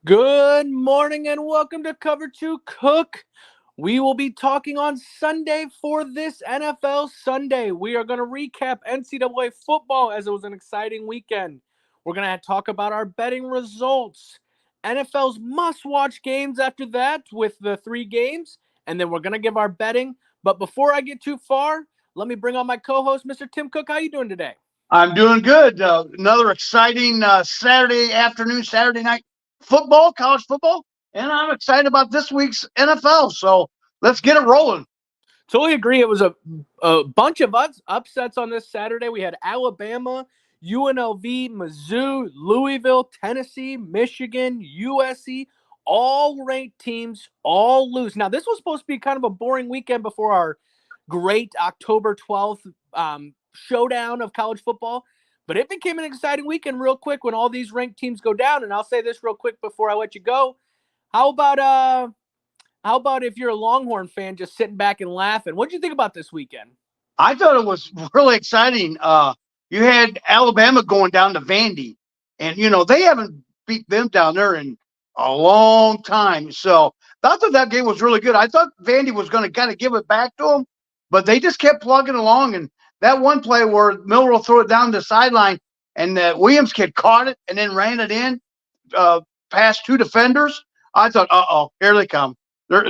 Good morning and welcome to Cover 2 Cook. We will be talking on Sunday for this NFL Sunday. We are going to recap NCAA football as it was an exciting weekend. We're going to talk about our betting results, NFL's must-watch games after that with the 3 games, and then we're going to give our betting. But before I get too far, let me bring on my co-host, Mr. Tim Cook. How you doing today? I'm doing good. Another exciting Saturday afternoon, Saturday night football, college football, and I'm excited about this week's NFL. So let's get it rolling. Totally agree. It was a bunch of upsets on this Saturday. We had Alabama, UNLV, Mizzou, Louisville, Tennessee, Michigan, USC, all ranked teams, all lose. Now, this was supposed to be kind of a boring weekend before our great October 12th showdown of college football, but it became an exciting weekend real quick when all these ranked teams go down. And I'll say this real quick before I let you go. How about how about if you're a Longhorn fan just sitting back and laughing? What'd you think about this weekend? I thought it was really exciting. You had Alabama going down to Vandy, and they haven't beat them down there in a long time. So I thought that game was really good. I thought Vandy was going to kind of give it back to them, but they just kept plugging along. And that one play where Milrow threw it down the sideline, and the Williams kid caught it and then ran it in uh, past 2 defenders. I thought, here they come. But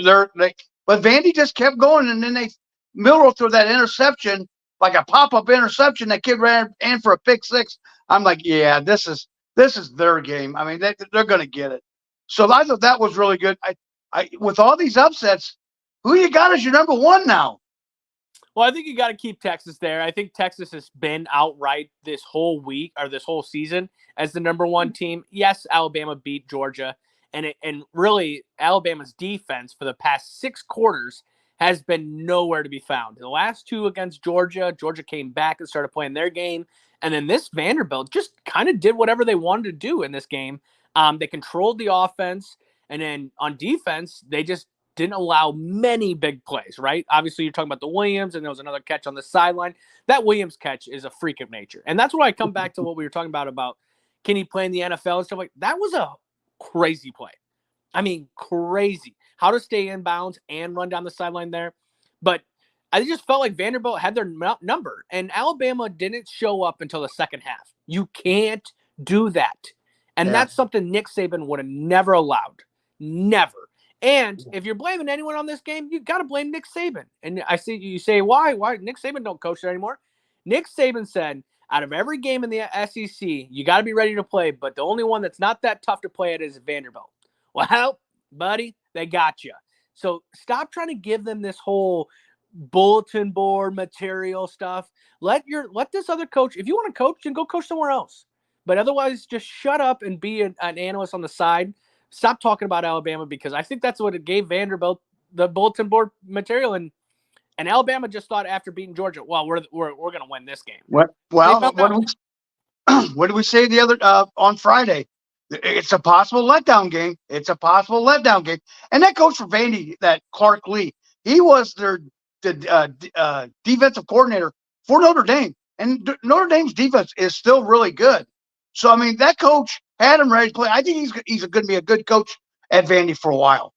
Vandy just kept going, and then they Milrow threw that interception, like a pop-up interception. That kid ran in for a pick six. I'm like, yeah, this is their game. I mean, they're going to get it. So I thought that was really good. I with all these upsets, who you got as your number one now? Well, I think you got to keep Texas there. I think Texas has been outright this whole week or this whole season as the number one team. Yes, Alabama beat Georgia, and really Alabama's defense for the past 6 quarters has been nowhere to be found. The last 2 against Georgia, Georgia came back and started playing their game, and then this Vanderbilt just kind of did whatever they wanted to do in this game. They controlled the offense, and then on defense, they just didn't allow many big plays, right? Obviously, you're talking about the Williams, and there was another catch on the sideline. That Williams catch is a freak of nature. And that's where I come back to what we were talking about can he play in the NFL and stuff like that. Was a crazy play. I mean, crazy. How to stay in bounds and run down the sideline there. But I just felt like Vanderbilt had their number, and Alabama didn't show up until the second half. You can't do that. And Yeah. that's something Nick Saban would have never allowed. Never. And if you're blaming anyone on this game, you got to blame Nick Saban. And I see you say, why? Why Nick Saban don't coach there anymore? Nick Saban said, out of every game in the SEC, you got to be ready to play, but the only one that's not that tough to play at is Vanderbilt. Well, buddy, they got you. So stop trying to give them this whole bulletin board material stuff. Let this other coach. If you want to coach, then go coach somewhere else. But otherwise, just shut up and be an analyst on the side. Stop talking about Alabama because I think that's what it gave Vanderbilt the bulletin board material, and Alabama just thought after beating Georgia, well, we're going to win this game. They Well, found out. what did we say the other on Friday? It's a possible letdown game. It's a possible letdown game. And that coach for Vandy, that Clark Lee, he was their defensive coordinator for Notre Dame, and Notre Dame's defense is still really good. So I mean, that coach had him ready to play. I think he's going to be a good coach at Vandy for a while.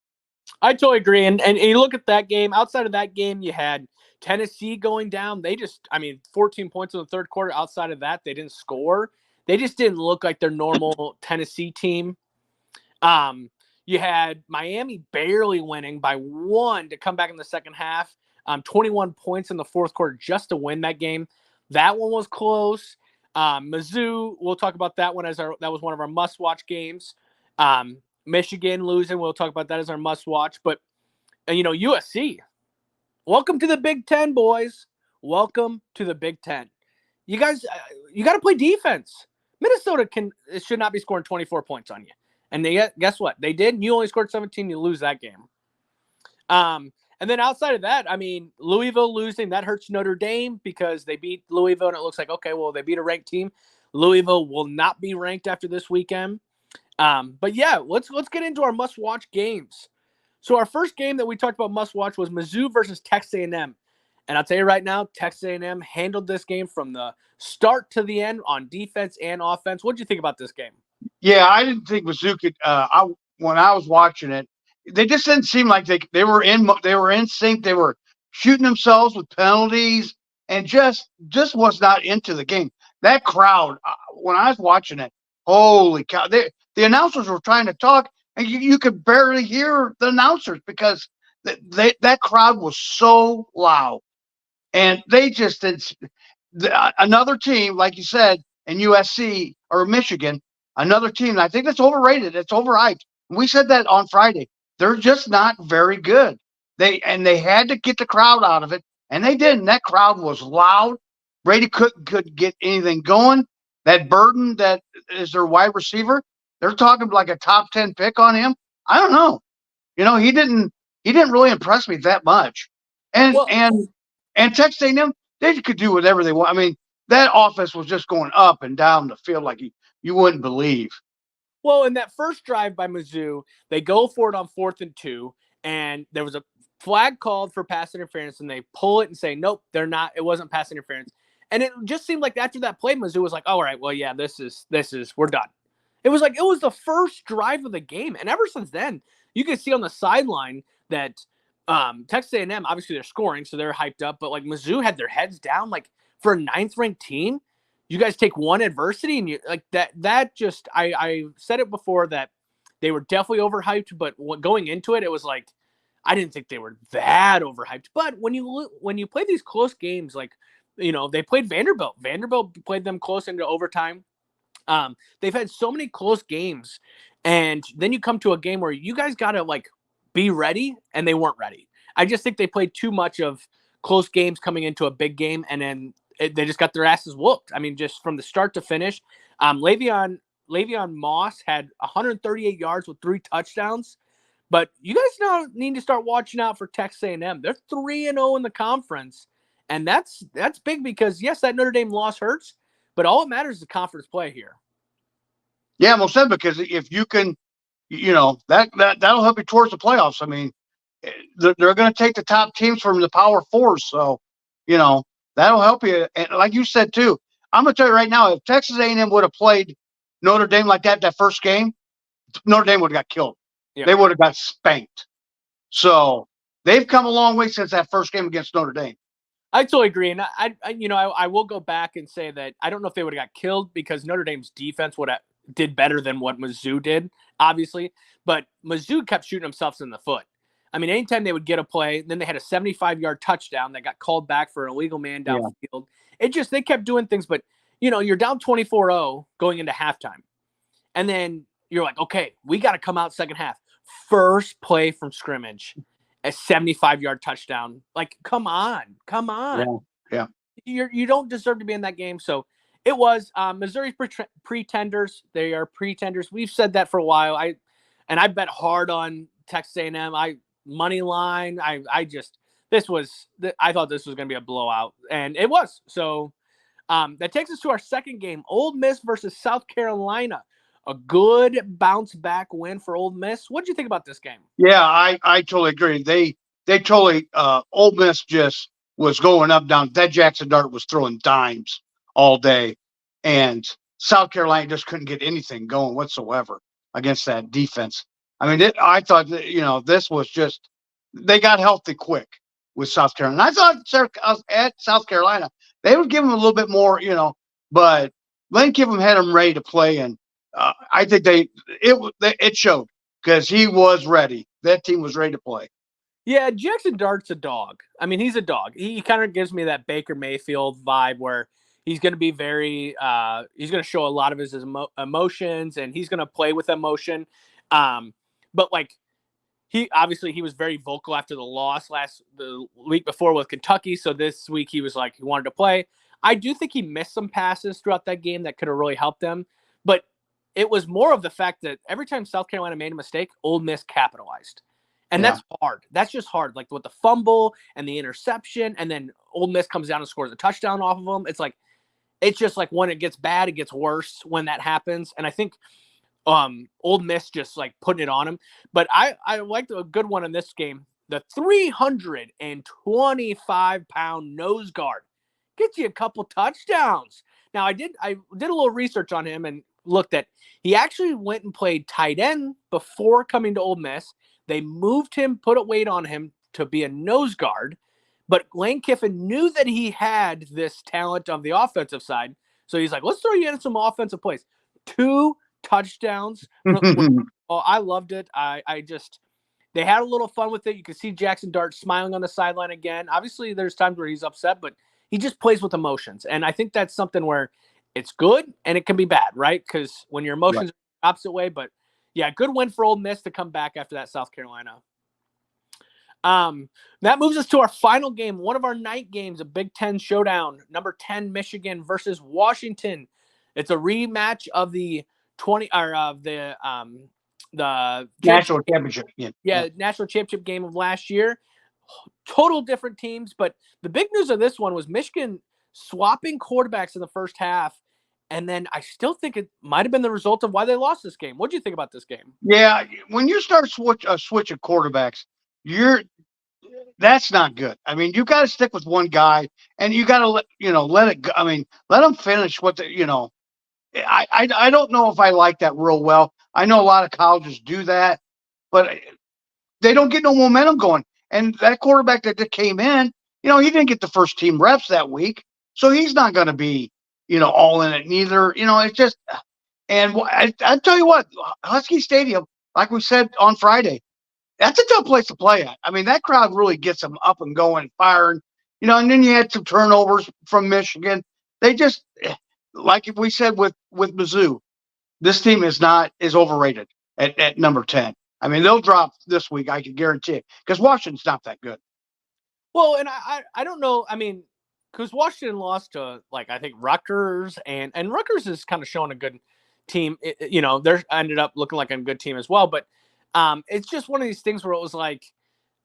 I totally agree. And you look at that game. Outside of that game, you had Tennessee going down. They just, 14 points in the third quarter. Outside of that, they didn't score. They just didn't look like their normal Tennessee team. You had Miami barely winning by 1 to come back in the second half. 21 points in the fourth quarter just to win that game. That one was close. Mizzou, we'll talk about that one that was one of our must-watch games. Michigan losing, we'll talk about that as our must-watch. But, USC, welcome to the Big Ten, boys. Welcome to the Big Ten. You guys, you got to play defense. Minnesota should not be scoring 24 points on you. And guess what? They did. You only scored 17. You lose that game. And then outside of that, Louisville losing, that hurts Notre Dame because they beat Louisville, and it looks like, okay, well, they beat a ranked team. Louisville will not be ranked after this weekend. But yeah, let's get into our must-watch games. So our first game that we talked about must-watch was Mizzou versus Texas A&M. And I'll tell you right now, Texas A&M handled this game from the start to the end on defense and offense. What did you think about this game? Yeah, I didn't think Mizzou could. when I was watching it, they just didn't seem like they were in sync. They were shooting themselves with penalties and just was not into the game. That crowd, when I was watching it, holy cow! The announcers were trying to talk, and you could barely hear the announcers because that crowd was so loud, and they just did. Another team, like you said, in USC or Michigan, another team. I think that's overrated. It's overhyped. We said that on Friday. They're just not very good. They had to get the crowd out of it, and they didn't. That crowd was loud. Brady couldn't get anything going. That Burden that is their wide receiver, they're talking like a top 10 pick on him. I don't know. He didn't really impress me that much. And Well, and and Texas A&M, they could do whatever they want. I mean, that offense was just going up and down the field like you wouldn't believe. Well, in that first drive by Mizzou, they go for it on 4th and 2, and there was a flag called for pass interference, and they pull it and say, nope, they're not. It wasn't pass interference. And it just seemed like after that play, Mizzou was like, all right, well, yeah, this is we're done. It was like it was the first drive of the game, and ever since then, you can see on the sideline that Texas A&M, obviously they're scoring, so they're hyped up, but like Mizzou had their heads down, like for a 9th-ranked team. You guys take one adversity and you like that just I said it before that they were definitely overhyped, but going into it, it was like I didn't think they were that overhyped. But when you play these close games, like they played Vanderbilt. Vanderbilt played them close into overtime. They've had so many close games, and then you come to a game where you guys gotta like be ready, and they weren't ready. I just think they played too much of close games coming into a big game, and then they just got their asses whooped. I mean, just from the start to finish. Le'Veon Moss had 138 yards with 3 touchdowns. But you guys now need to start watching out for Texas A&M. They're 3-0 in the conference, and that's big because yes, that Notre Dame loss hurts, but all that matters is the conference play here. Yeah, most definitely. Because if you can, that'll help you towards the playoffs. I mean, they're going to take the top teams from the Power Fours, so that'll help you. And like you said too, I'm going to tell you right now, if Texas A&M would have played Notre Dame like that first game, Notre Dame would have got killed. Yeah. They would have got spanked. So they've come a long way since that first game against Notre Dame. I totally agree, and I will go back and say that I don't know if they would have got killed because Notre Dame's defense would have did better than what Mizzou did, obviously, but Mizzou kept shooting themselves in the foot. I mean, anytime they would get a play, then they had a 75-yard touchdown that got called back for an illegal man downfield. They kept doing things, but you're down 24-0 going into halftime, and then you're like, okay, we got to come out second half. First play from scrimmage, a 75-yard touchdown. Like, come on. Yeah. You don't deserve to be in that game. So it was Missouri's pretenders. They are pretenders. We've said that for a while. I bet hard on Texas A&M. Money line. I thought this was going to be a blowout, and it was. So that takes us to our second game: Ole Miss versus South Carolina. A good bounce back win for Ole Miss. What did you think about this game? Yeah, I totally agree. They totally Ole Miss just was going up down. That Jackson Dart was throwing dimes all day, and South Carolina just couldn't get anything going whatsoever against that defense. I mean, I thought that, this was just they got healthy quick with South Carolina. I thought at South Carolina they would give them a little bit more, but Lane Kiffin had them ready to play, and I think it showed because he was ready. That team was ready to play. Yeah, Jackson Dart's a dog. I mean, he's a dog. He kind of gives me that Baker Mayfield vibe where he's going to be he's going to show a lot of his emotions, and he's going to play with emotion. But like, he was very vocal after the loss the week before with Kentucky. So this week he was like, he wanted to play. I do think he missed some passes throughout that game that could have really helped them. But it was more of the fact that every time South Carolina made a mistake, Ole Miss capitalized. And that's hard. That's just hard. Like with the fumble and the interception, and then Ole Miss comes down and scores a touchdown off of them. It's just like when it gets bad, it gets worse when that happens. And I think Ole Miss just like putting it on him. But I liked a good one in this game. The 325-pound nose guard gets you a couple touchdowns. Now I did a little research on him, and looked at. He actually went and played tight end before coming to Ole Miss. They moved him, put a weight on him to be a nose guard. But Lane Kiffin knew that he had this talent on the offensive side. So he's like, let's throw you in some offensive plays. 2 touchdowns. I loved it. They had a little fun with it. You could see Jackson Dart smiling on the sideline again. Obviously, there's times where he's upset, but he just plays with emotions. And I think that's something where it's good and it can be bad, right? Because when your emotions are the opposite way. But yeah, good win for Ole Miss to come back after that South Carolina. That moves us to our final game, one of our night games, a Big Ten showdown. Number 10 Michigan versus Washington. It's a rematch of the national championship. Yeah, national championship game of last year. Total different teams, but the big news of this one was Michigan swapping quarterbacks in the first half, and then I still think it might have been the result of why they lost this game. What do you think about this game? Yeah, when you start switching quarterbacks, that's not good. I mean, you got to stick with one guy, and you got to let it go. I mean, let them finish what I don't know if I like that real well. I know a lot of colleges do that, but they don't get no momentum going. And that quarterback that came in, he didn't get the first team reps that week, so he's not going to be, all in it neither. It's just, and I tell you what, Husky Stadium, like we said on Friday, that's a tough place to play at. I mean, that crowd really gets them up and going, firing, and then you had some turnovers from Michigan. They just, like we said with Mizzou, this team is overrated at number 10. I mean, they'll drop this week, I can guarantee it, because Washington's not that good. Well, and I don't know. I mean, because Washington lost to, I think Rutgers, and Rutgers is kind of showing a good team. They're ended up looking like a good team as well. But it's just one of these things where it was like,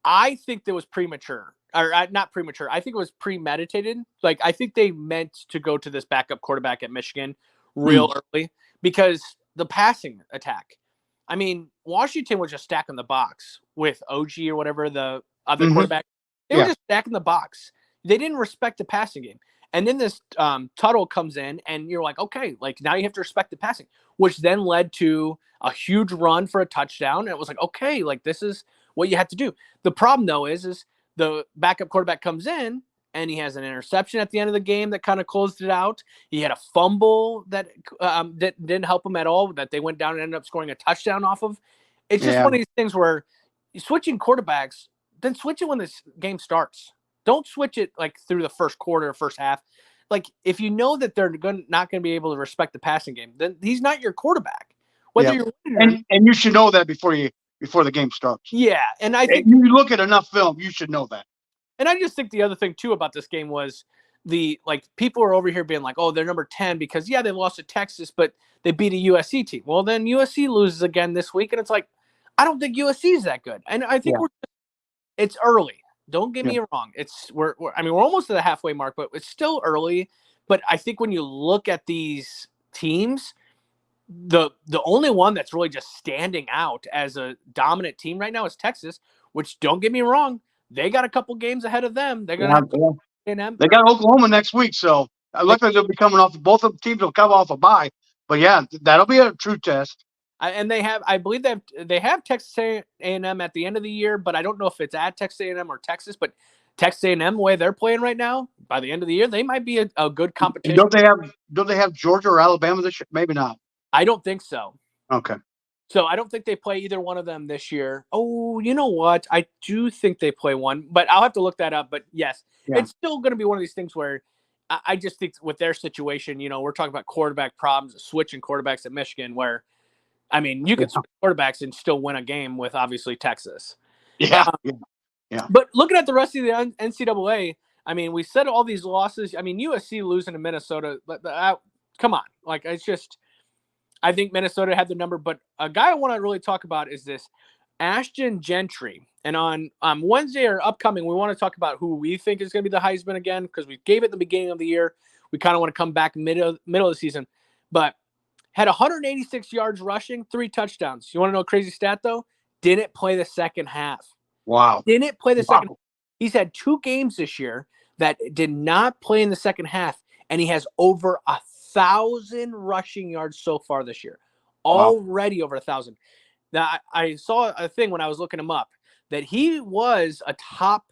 I think that was premature. Or not premature. I think it was premeditated. I think they meant to go to this backup quarterback at Michigan real early because the passing attack. I mean, Washington was just stacking the box with OG or whatever the other quarterback. They were just stacking the box. They didn't respect the passing game. And then this Tuttle comes in, and you're like, okay, now you have to respect the passing, which then led to a huge run for a touchdown. And it was like, okay, this is what you have to do. The problem, though, is the backup quarterback comes in, and he has an interception at the end of the game that kind of closed it out. He had a fumble that didn't help him at all, that they went down and ended up scoring a touchdown off of. It's just one of these things where you're switching quarterbacks, then switch it when this game starts. Don't switch it through the first quarter or first half. If you know that they're not going to be able to respect the passing game, then he's not your quarterback. Whether you're winning and you should know that before the game starts. Yeah, and I think you look at enough film, you should know that. And I just think the other thing too about this game was people are over here being like, oh, they're number 10 because they lost to Texas, but they beat a USC team. Well, then USC loses again this week, and it's like, I don't think USC is that good. And I think it's early. Don't get me wrong. We're almost to the halfway mark, but it's still early. But I think when you look at these teams, the only one that's really just standing out as a dominant team right now is Texas, which, don't get me wrong, they got a couple games ahead of them. They're gonna have they got Oklahoma next week, so it looks like they'll be coming off. Both of the teams will come off a bye, but that'll be a true test. And I believe they have Texas A&M at the end of the year, but I don't know if it's at Texas A&M or Texas. But Texas A&M, the way they're playing right now, by the end of the year, they might be a good competition. And don't they have Georgia or Alabama this year? Maybe not. I don't think so. Okay. So I don't think they play either one of them this year. Oh, you know what? I do think they play one, but I'll have to look that up. But yes, it's still going to be one of these things where I just think with their situation, we're talking about quarterback problems, switching quarterbacks at Michigan, where, I mean, you can switch quarterbacks and still win a game with obviously Texas. Yeah. But looking at the rest of the NCAA, I mean, we said all these losses. I mean, USC losing to Minnesota. Come on. It's just, I think Minnesota had the number, but a guy I want to really talk about is this Ashton Gentry. And on Wednesday or upcoming, we want to talk about who we think is going to be the Heisman again, because we gave it the beginning of the year. We kind of want to come back middle of the season, but had 186 yards rushing, 3 touchdowns. You want to know a crazy stat, though? Didn't play the second half. Wow. Didn't play the second half. He's had 2 games this year that did not play in the second half, and he has over 1,000 rushing yards so far this year. Wow. Already over 1,000. Now, I saw a thing when I was looking him up that he was a top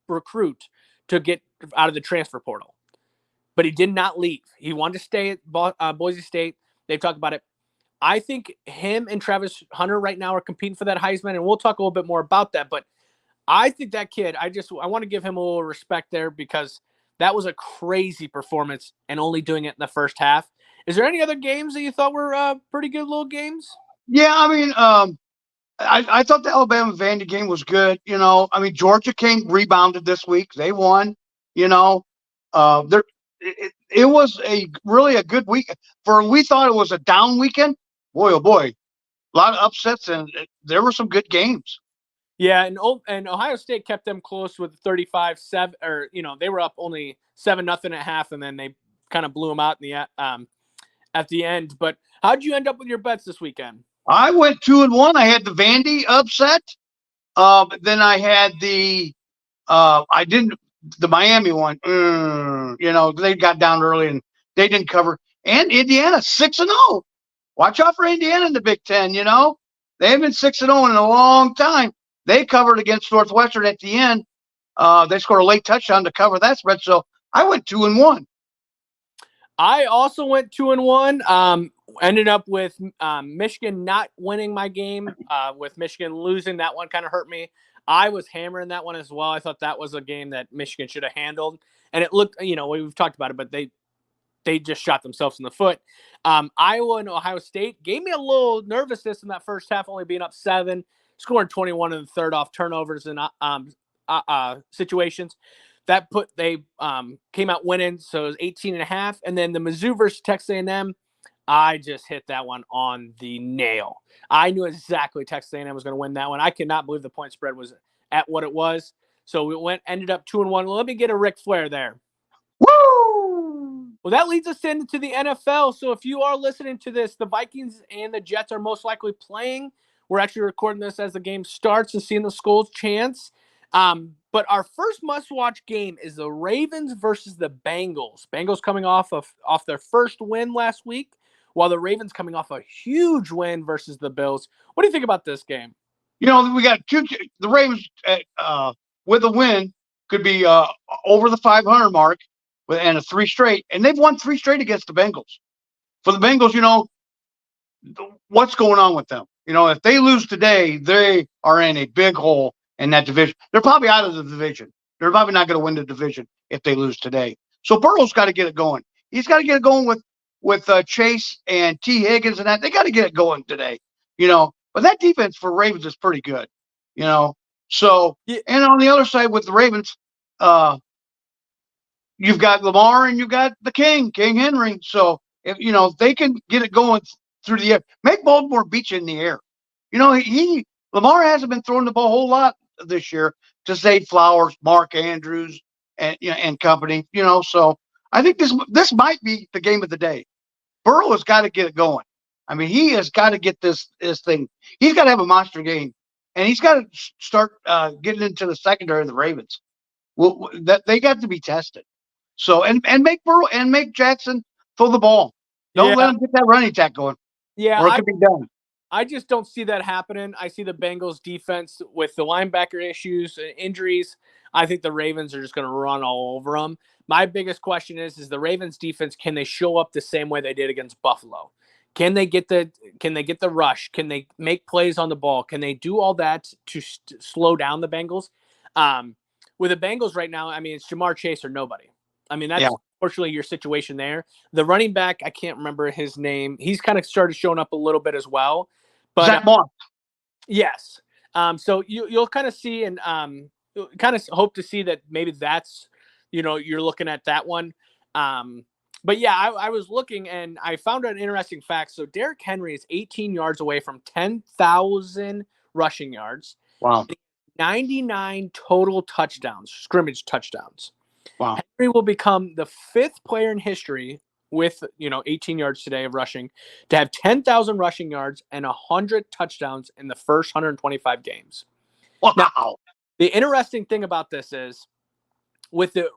recruit to get out of the transfer portal, but he did not leave. He wanted to stay at Boise State. They've talked about it. I think him and Travis Hunter right now are competing for that Heisman, and we'll talk a little bit more about that. But I think that kid, I want to give him a little respect there because that was a crazy performance and only doing it in the first half. Is there any other games that you thought were pretty good little games? Yeah, I mean, I thought the Alabama Vandy game was good. I mean, Georgia rebounded this week. They won. You know, there it was really a good week. We thought it was a down weekend. Boy, oh boy, a lot of upsets and there were some good games. Yeah, and Ohio State kept them close with 35-7, or they were up only 7-0 at half, and then they kind of blew them out in the at the end. But how'd you end up with your bets this weekend? I went 2-1. I had the Vandy upset. Then I had I didn't the Miami one. They got down early and they didn't cover. And Indiana 6-0. Watch out for Indiana in the Big Ten. They haven't been 6-0 in a long time. They covered against Northwestern at the end. They scored a late touchdown to cover that spread. So I went 2-1. I also went 2-1. Ended up with Michigan not winning my game. With Michigan losing, that one kind of hurt me. I was hammering that one as well. I thought that was a game that Michigan should have handled, and it looked, we've talked about it, but they just shot themselves in the foot. Iowa and Ohio State gave me a little nervousness in that first half, only being up 7, scoring 21 in the third off turnovers and situations. That they came out winning, so it was 18.5. And then the Mizzou versus Texas A&M, I just hit that one on the nail. I knew exactly Texas A&M was going to win that one. I could not believe the point spread was at what it was. So we ended up 2-1. Let me get a Ric Flair there. Woo! Well, that leads us into the NFL. So if you are listening to this, the Vikings and the Jets are most likely playing. We're actually recording this as the game starts and seeing the Skulls chance. But our first must-watch game is the Ravens versus the Bengals. Bengals coming off their first win last week, while the Ravens coming off a huge win versus the Bills. What do you think about this game? We got the Ravens with a win could be over the 500 mark and a 3 straight, and they've won 3 straight against the Bengals. For the Bengals, what's going on with them? If they lose today, they are in a big hole in that division. They're probably out of the division. They're probably not going to win the division if they lose today. So Burrow's got to get it going. He's got to get it going with Chase and T. Higgins and that. They got to get it going today. But that defense for Ravens is pretty good. So yeah. And on the other side with the Ravens, you've got Lamar and you've got the King Henry. So if they can get it going through the air, make Baltimore beat you in the air. Lamar hasn't been throwing the ball a whole lot this year to Zay Flowers, Mark Andrews, and company. So I think this might be the game of the day. Burrow has got to get it going. I mean, he has got to get this thing. He's got to have a monster game, and he's got to start getting into the secondary of the Ravens. Well, that they got to be tested. So and make Burrow and make Jackson throw the ball. Don't let him get that running attack going. Yeah, or it could be done. I just don't see that happening. I see the Bengals defense with the linebacker issues and injuries. I think the Ravens are just going to run all over them. My biggest question is the Ravens defense, can they show up the same way they did against Buffalo? Can they get the rush? Can they make plays on the ball? Can they do all that to slow down the Bengals? With the Bengals right now, I mean, it's Jamar Chase or nobody. I mean, that's unfortunately your situation there. The running back, I can't remember his name. He's kind of started showing up a little bit as well. But Zach Moss. Yes. So you'll kind of see and kind of hope to see that maybe that's, you're looking at that one. But yeah, I was looking and I found an interesting fact. So Derrick Henry is 18 yards away from 10,000 rushing yards. Wow. 99 total touchdowns, scrimmage touchdowns. Wow. Henry will become the 5th player in history with 18 yards today of rushing to have 10,000 rushing yards and 100 touchdowns in the first 125 games. Wow. Now, the interesting thing about this is with the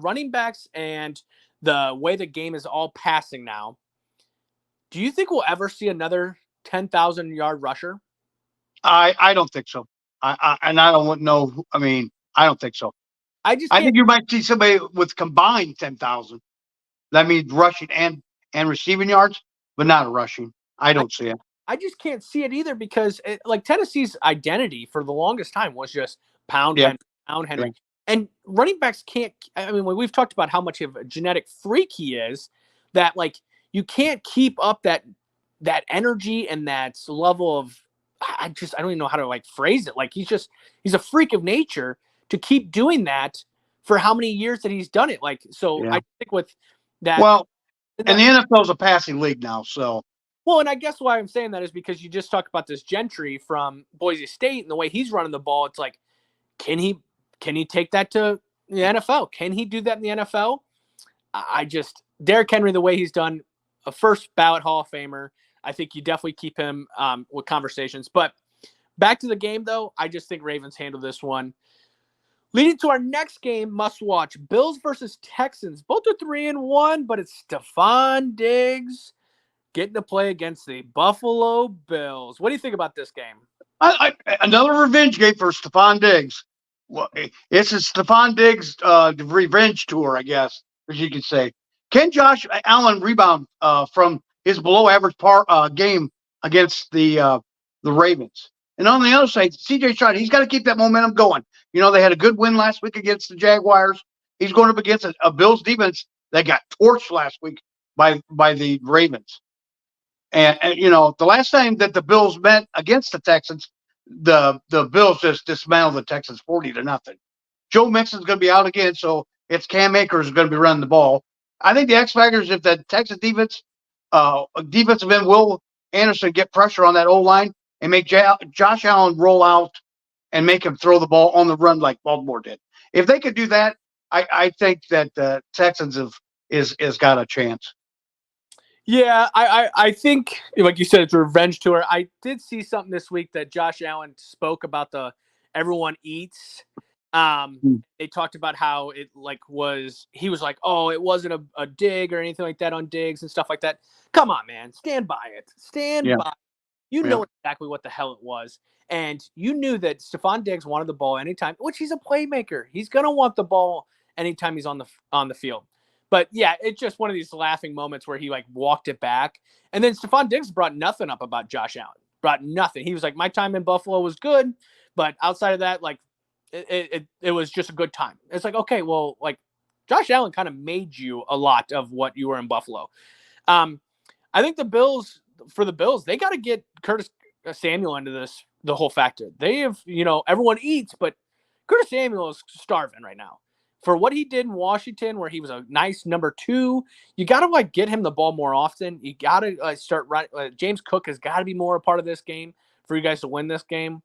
running backs and the way the game is all passing now, do you think we'll ever see another 10,000-yard rusher? I don't think so. And I don't know. I mean, I don't think so. I just I can't. think you might see somebody with combined 10,000. That means rushing and receiving yards, but not rushing. I I, don't see it. I just can't see it either because like Tennessee's identity for the longest time was just Yeah, pound yeah, Henry, and running backs can't. I mean, we've talked about how much of a genetic freak he is, that like you can't keep up that energy and that level of. I don't even know how to like phrase it. Like he's a freak of nature to keep doing that for how many years that he's done it. Like so, yeah. I think with that. Well, and the NFL is a passing league now, so Well, and I guess why I'm saying that is because you just talked about this Gentry from Boise State and the way he's running the ball. It's like, can he take that to the NFL? Can he do that in the NFL? I just Derrick Henry, the way he's done, a first ballot Hall of Famer. I think you definitely keep him with conversations. But back to the game, though, I just think Ravens handle this one. Leading to our next game, must watch Bills versus Texans. Both are 3-1, but it's Stephon Diggs getting to play against the Buffalo Bills. What do you think about this game? another revenge game for Stephon Diggs. Well, it's a Stephon Diggs revenge tour, I guess, as you could say. Can Josh Allen rebound from his below-average game against the Ravens? And on the other side, C.J. Stroud, he's got to keep that momentum going. You know, they had a good win last week against the Jaguars. He's going up against a Bills defense that got torched last week by the Ravens. And you know, the last time that the Bills met against the Texans, the Bills just dismantled the Texans 40-0. Joe Mixon's going to be out again, so it's Cam Akers going to be running the ball. I think the X factors, if the Texas defensive end Will Anderson get pressure on that O line and make Josh Allen roll out and make him throw the ball on the run like Baltimore did. If they could do that, I think that the Texans is got a chance. Yeah, I think, like you said, it's a revenge tour. I did see something this week that Josh Allen spoke about the everyone eats. They talked about how it he was like, oh, it wasn't a dig or anything like that on Diggs and stuff like that. Come on, man, stand by it. Stand Yeah, by. You yeah, know exactly what the hell it was. And you knew that Stephon Diggs wanted the ball anytime, which he's a playmaker. He's gonna want the ball anytime he's on the field. But yeah, it's just one of these laughing moments where he like walked it back. And then Stephon Diggs brought nothing up about Josh Allen. Brought nothing. He was like, my time in Buffalo was good, but outside of that, like it was just a good time. It's like, okay, well, like Josh Allen kind of made you a lot of what you were in Buffalo. I think the Bills, they got to get Curtis Samuel into the whole factor. They have, everyone eats, but Curtis Samuel is starving right now. For what he did in Washington, where he was a nice number 2, you got to like get him the ball more often. You got to start running. James Cook has got to be more a part of this game for you guys to win this game.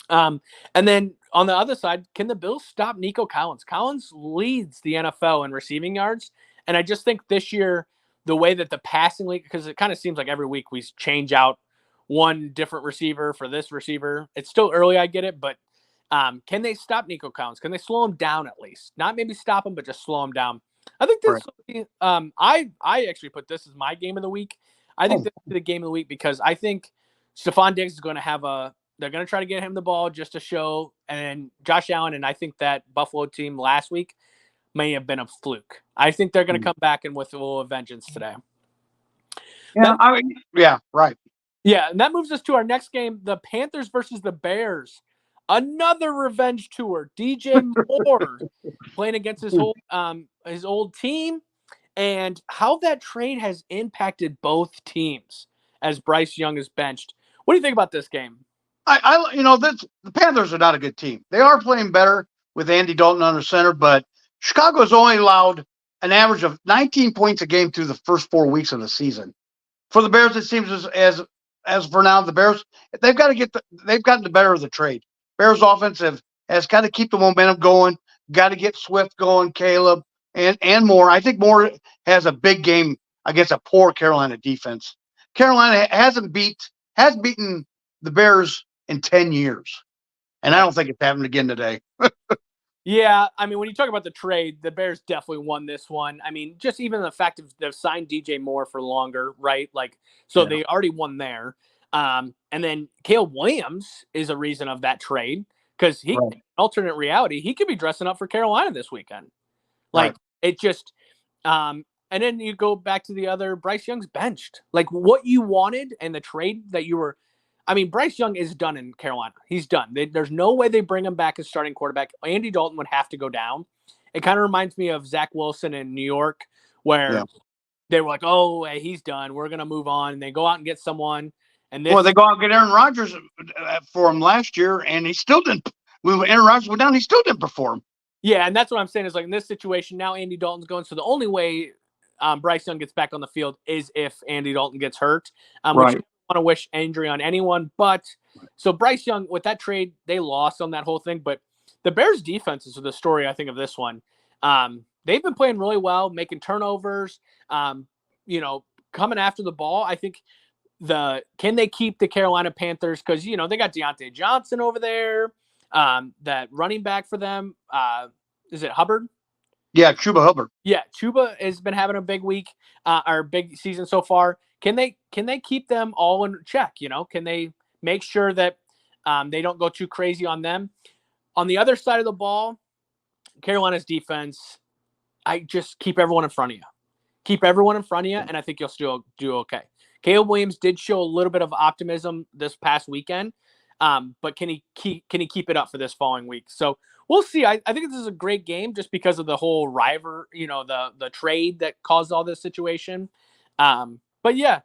And then on the other side, can the Bills stop Nico Collins? Collins leads the NFL in receiving yards, and I just think this year the way that the passing league, because it kind of seems like every week we change out one different receiver for this receiver. It's still early, I get it, but can they stop Nico Collins? Can they slow him down at least? Not maybe stop him, but just slow him down. I think this. right. I actually put this as my game of the week. I think this is the game of the week because I think Stephon Diggs is going to have they're going to try to get him the ball just to show, and Josh Allen, and I think that Buffalo team last week may have been a fluke. I think they're going to come back and with a little vengeance today. Yeah, right. Yeah, and that moves us to our next game, the Panthers versus the Bears. Another revenge tour. DJ Moore playing against his old team, and how that trade has impacted both teams as Bryce Young is benched. What do you think about this game? The Panthers are not a good team. They are playing better with Andy Dalton under center, but Chicago's only allowed an average of 19 points a game through the first 4 weeks of the season. For the Bears, it seems as for now, the Bears they've gotten the better of the trade. Bears offense has got to keep the momentum going. Got to get Swift going, Caleb, and Moore. I think Moore has a big game against a poor Carolina defense. Carolina has beaten the Bears in 10 years, and I don't think it's happening again today. Yeah, I mean, when you talk about the trade, the Bears definitely won this one. I mean, just even the fact of they've signed DJ Moore for longer, right? Like, so Yeah. they already won there. And then Caleb Williams is a reason of that trade because Right. alternate reality, he could be dressing up for Carolina this weekend. Like, Right. it just, and then you go back to the other, Bryce Young's benched. Like, what you wanted and the trade that you were, I mean, Bryce Young is done in Carolina. He's done. There's no way they bring him back as starting quarterback. Andy Dalton would have to go down. It kind of reminds me of Zach Wilson in New York, where Yeah. they were like, "Oh, hey, he's done. We're gonna move on." And they go out and get someone. And Well, this, they go out and get Aaron Rodgers for him last year, and he still didn't. When Aaron Rodgers went down, he still didn't perform. yeah, and that's what I'm saying is like in this situation now, Andy Dalton's going. So the only way Bryce Young gets back on the field is if Andy Dalton gets hurt, which Right. you don't want to wish injury on anyone. But so Bryce Young with that trade, they lost on that whole thing. But the Bears' defense is the story I think of this one. They've been playing really well, making turnovers. You know, coming after the ball. I think can they keep the Carolina Panthers because they got Deontay Johnson over there. That running back for them. Is it Hubbard? Yeah, Chuba Hubbard. Yeah, Chuba has been having a big week, or big season so far. Can they keep them all in check? Can they make sure that they don't go too crazy on them? On the other side of the ball, Carolina's defense, I just keep everyone in front of you. Keep everyone in front of you, and I think you'll still do okay. Caleb Williams did show a little bit of optimism this past weekend, but can he keep it up for this following week? So we'll see. I think this is a great game just because of the whole rival, the trade that caused all this situation. But yeah,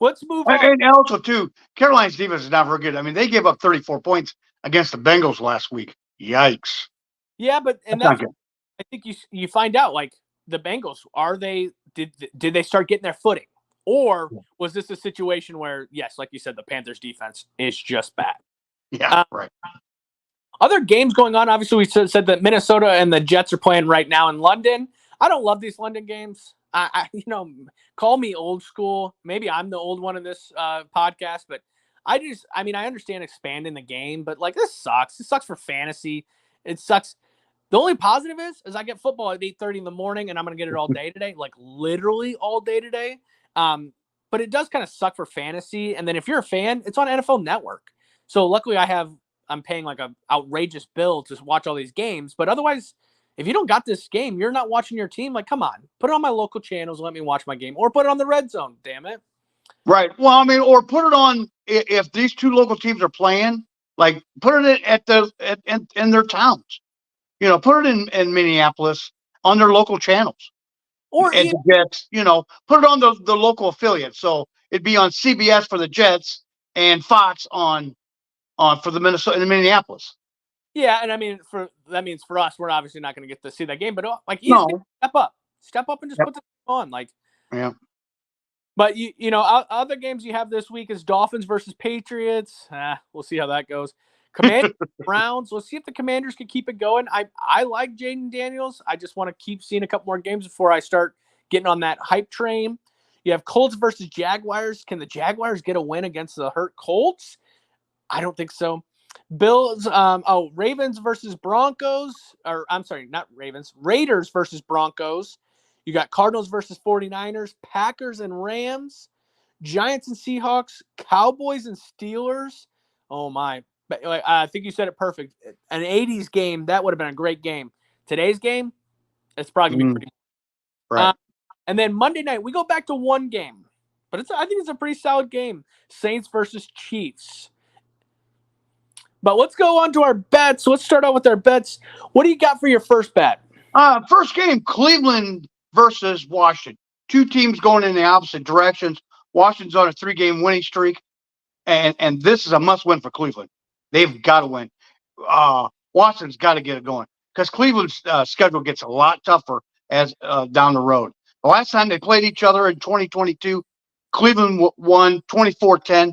let's move on. And also, too, Carolina's defense is not very good. I mean, they gave up 34 points against the Bengals last week. Yikes. Yeah, but That's and not that's good. I think you find out like the Bengals did they start getting their footing, or was this a situation where yes, like you said, the Panthers defense is just bad. Yeah, right. Other games going on. Obviously, we said that Minnesota and the Jets are playing right now in London. I don't love these London games. Call me old school. Maybe I'm the old one in this podcast, but I understand expanding the game, but like this sucks. It sucks for fantasy. It sucks. The only positive is I get football at 8:30 in the morning, and I'm gonna get it all day today, like literally all day today. But it does kind of suck for fantasy. And then if you're a fan, it's on NFL Network. So luckily, I'm paying like a outrageous bill to watch all these games. But otherwise, if you don't got this game, you're not watching your team. Like, come on, put it on my local channels. Let me watch my game, or put it on the Red Zone. Damn it. Right. Well, I mean, or put it on if these two local teams are playing, like put it in their towns. Put it in Minneapolis on their local channels. Or And the Jets, put it on the local affiliate. So it'd be on CBS for the Jets and Fox on for the Minnesota and Minneapolis. yeah, and I mean that means for us, we're obviously not going to get to see that game. But like, No. step up, and just Yep. put the on. Like, Yeah. but other games you have this week is Dolphins versus Patriots. We'll see how that goes. Commanders Browns. Let's see if the Commanders can keep it going. I like Jaden Daniels. I just want to keep seeing a couple more games before I start getting on that hype train. You have Colts versus Jaguars. Can the Jaguars get a win against the hurt Colts? I don't think so. Bills. Ravens versus Broncos. Or I'm sorry, not Ravens. Raiders versus Broncos. You got Cardinals versus 49ers, Packers and Rams, Giants and Seahawks, Cowboys and Steelers. Oh my. I think you said it perfect. An 80s game, that would have been a great game. Today's game, it's probably going to be pretty. Right. And then Monday night, we go back to one game. But I think it's a pretty solid game. Saints versus Chiefs. But let's go on to our bets. Let's start out with our bets. What do you got for your first bet? First game, Cleveland versus Washington. Two teams going in the opposite directions. Washington's on a 3-game winning streak, and this is a must-win for Cleveland. They've got to win. Washington's got to get it going because Cleveland's schedule gets a lot tougher as down the road. The last time they played each other in 2022, Cleveland won 24-10.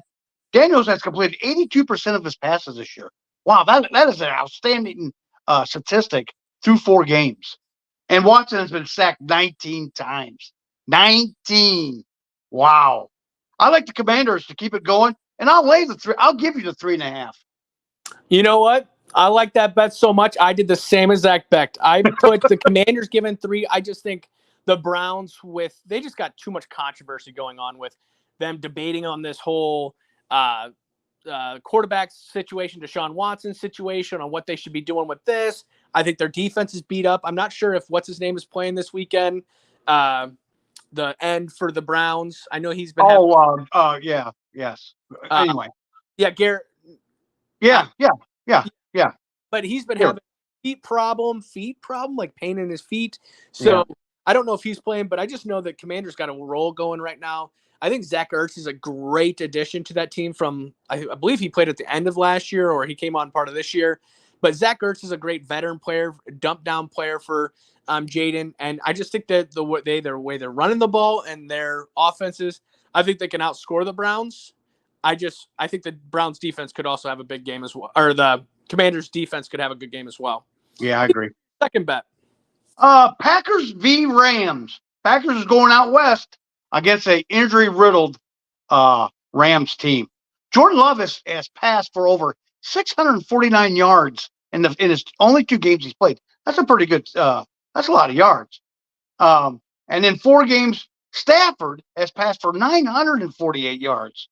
Daniels has completed 82% of his passes this year. Wow, that is an outstanding statistic through 4 games. And Watson has been sacked 19 times. 19. Wow. I like the Commanders to keep it going, and I'll give you the 3.5. You know what? I like that bet so much. I did the same exact bet. I put the Commanders given 3. I just think the Browns they just got too much controversy going on with them debating on this whole quarterback situation, Deshaun Watson situation, on what they should be doing with this. I think their defense is beat up. I'm not sure if what's his name is playing this weekend. The end for the Browns. I know he's been having. Yeah, yes. Uh, Anyway, yeah, Garrett. yeah, yeah, yeah, yeah, But he's been sure. having feet problem, like pain in his feet. Yeah. So I don't know if he's playing, but I just know that Commander's got a roll going right now. I think Zach Ertz is a great addition to that team from, I believe he played at the end of last year or he came on part of this year. But Zach Ertz is a great veteran player, dump down player for Jaden. And I just think that the way they're running the ball and their offenses, I think they can outscore the Browns. I think the Browns defense could also have a big game as well, or the Commanders defense could have a good game as well. Yeah, I agree. Second bet. Packers v. Rams. Packers is going out west against a injury riddled Rams team. Jordan Love has passed for over 649 yards in his only 2 games he's played. That's a pretty good. That's a lot of yards. And in 4 games, Stafford has passed for 948 yards.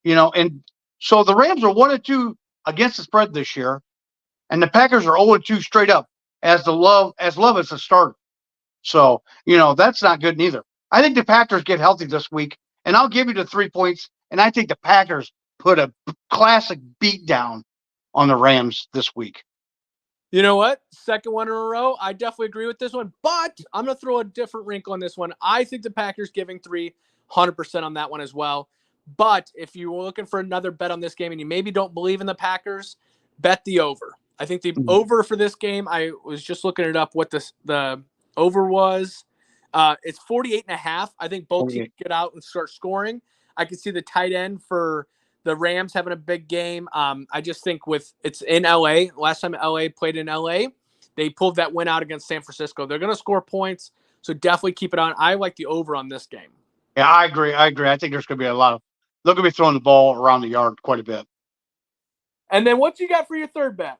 And so the Rams are 1-2 against the spread this year, and the Packers are 0-2 straight up as Love is a starter. So that's not good neither. I think the Packers get healthy this week, and I'll give you the 3 points. And I think the Packers put a classic beat down on the Rams this week. You know what? Second one in a row. I definitely agree with this one, but I'm going to throw a different wrinkle on this one. I think the Packers giving 100% on that one as well. But if you were looking for another bet on this game and you maybe don't believe in the Packers, bet the over. I think the over for this game, I was just looking it up what the over was. It's 48.5. I think both teams get out and start scoring. I can see the tight end for the Rams having a big game. I just think it's in LA. Last time LA played in LA, they pulled that win out against San Francisco. They're going to score points, so definitely keep it on. I like the over on this game. Yeah, I agree. I think there's going to be they're going to be throwing the ball around the yard quite a bit. And then what you got for your third bet?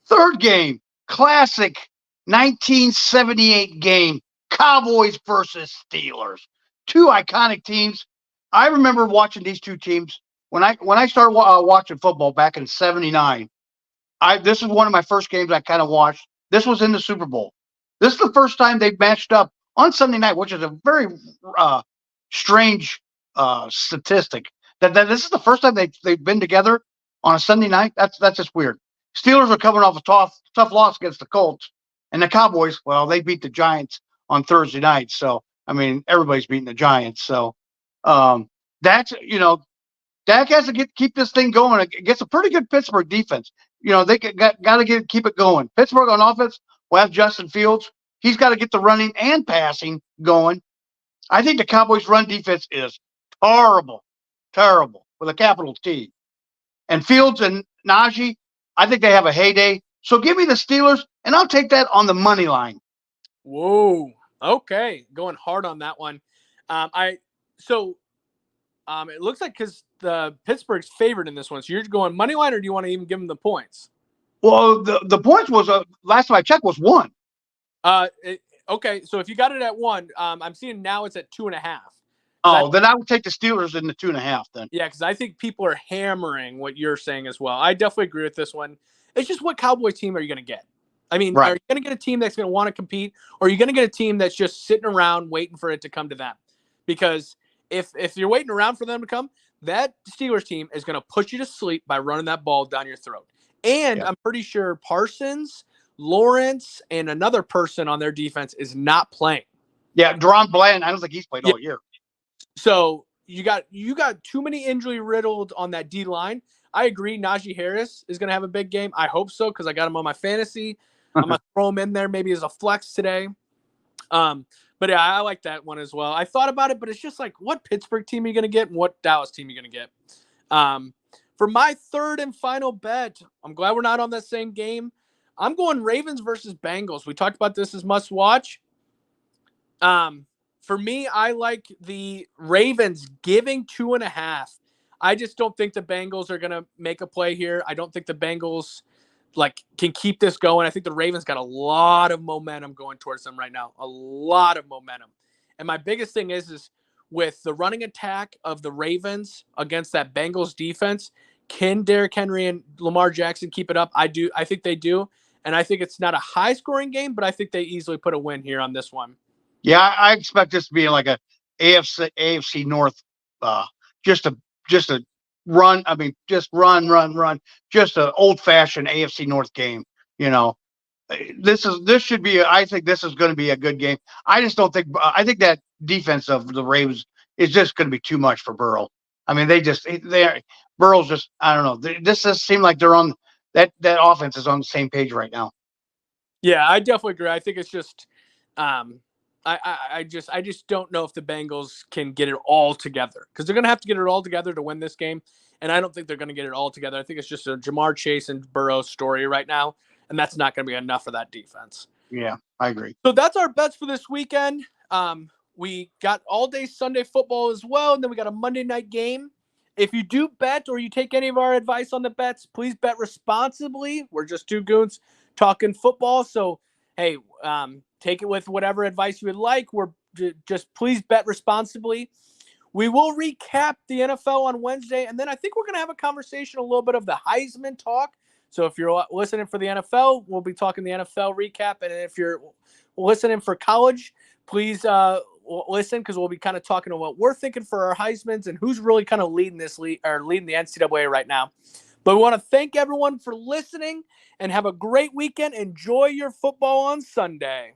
Third game, classic 1978 game, Cowboys versus Steelers. 2 iconic teams. I remember watching these 2 teams when I started watching football back in '79. This is one of my first games I kind of watched. This was in the Super Bowl. This is the first time they've matched up on Sunday night, which is a very strange statistic. That this is the first time they've been together on a Sunday night. That's just weird. Steelers are coming off a tough loss against the Colts, and the Cowboys, well, they beat the Giants on Thursday night. So I mean, everybody's beating the Giants. So that's Dak has to keep this thing going against a pretty good Pittsburgh defense. They got to keep it going. Pittsburgh on offense will have Justin Fields. He's got to get the running and passing going. I think the Cowboys' run defense is terrible with a capital T. And Fields and Najee, I think they have a heyday. So give me the Steelers, and I'll take that on the money line. Whoa. Okay. Going hard on that one. It looks like because the Pittsburgh's favored in this one. So you're going money line, or do you want to even give them the points? Well, the points was last time I checked was 1. Okay. So if you got it at 1, I'm seeing now it's at 2.5. Then I would take the Steelers in the 2.5 then. Yeah, because I think people are hammering what you're saying as well. I definitely agree with this one. It's just what Cowboys team are you going to get? I mean, Right. Are you going to get a team that's going to want to compete, or are you going to get a team that's just sitting around waiting for it to come to them? Because if you're waiting around for them to come, that Steelers team is going to put you to sleep by running that ball down your throat. And I'm pretty sure Parsons, Lawrence, and another person on their defense is not playing. Yeah, Deron Bland, I don't think he's played all year. So you got too many injury riddled on that D line. I agree. Najee Harris is going to have a big game. I hope so because I got him on my fantasy. I'm going to throw him in there maybe as a flex today. But yeah, I like that one as well. I thought about it, but it's just like, what Pittsburgh team are you going to get and what Dallas team are you going to get? For my third and final bet, I'm glad we're not on that same game. I'm going Ravens versus Bengals. We talked about this as must watch. For me, I like the Ravens giving 2.5. I just don't think the Bengals are going to make a play here. I don't think the Bengals can keep this going. I think the Ravens got a lot of momentum going towards them right now. A lot of momentum. And my biggest thing is with the running attack of the Ravens against that Bengals defense, can Derrick Henry and Lamar Jackson keep it up? I think they do. And I think it's not a high scoring game, but I think they easily put a win here on this one. Yeah, I expect this to be like a AFC North, just a run. I mean, just run. Just an old fashioned AFC North game. You know, this should be. I think this is going to be a good game. I just don't think. I think that defense of the Ravens is just going to be too much for Burrow. I mean, Burrow's just. I don't know. This just seems like they're on that offense is on the same page right now. Yeah, I definitely agree. I think it's just, I just don't know if the Bengals can get it all together because they're going to have to get it all together to win this game, and I don't think they're going to get it all together. I think it's just a Jamar Chase and Burrow story right now, and that's not going to be enough for that defense. Yeah, I agree. So that's our bets for this weekend. We got all day Sunday football as well, and then we got a Monday night game. If you do bet or you take any of our advice on the bets, please bet responsibly. We're just two goons talking football. So, hey, take it with whatever advice you would like. We're just please bet responsibly. We will recap the NFL on Wednesday, and then I think we're going to have a conversation, a little bit of the Heisman talk. So if you're listening for the NFL, we'll be talking the NFL recap. And if you're listening for college, please listen because we'll be kind of talking about what we're thinking for our Heismans and who's really kind of leading this league or leading the NCAA right now. But we want to thank everyone for listening and have a great weekend. Enjoy your football on Sunday.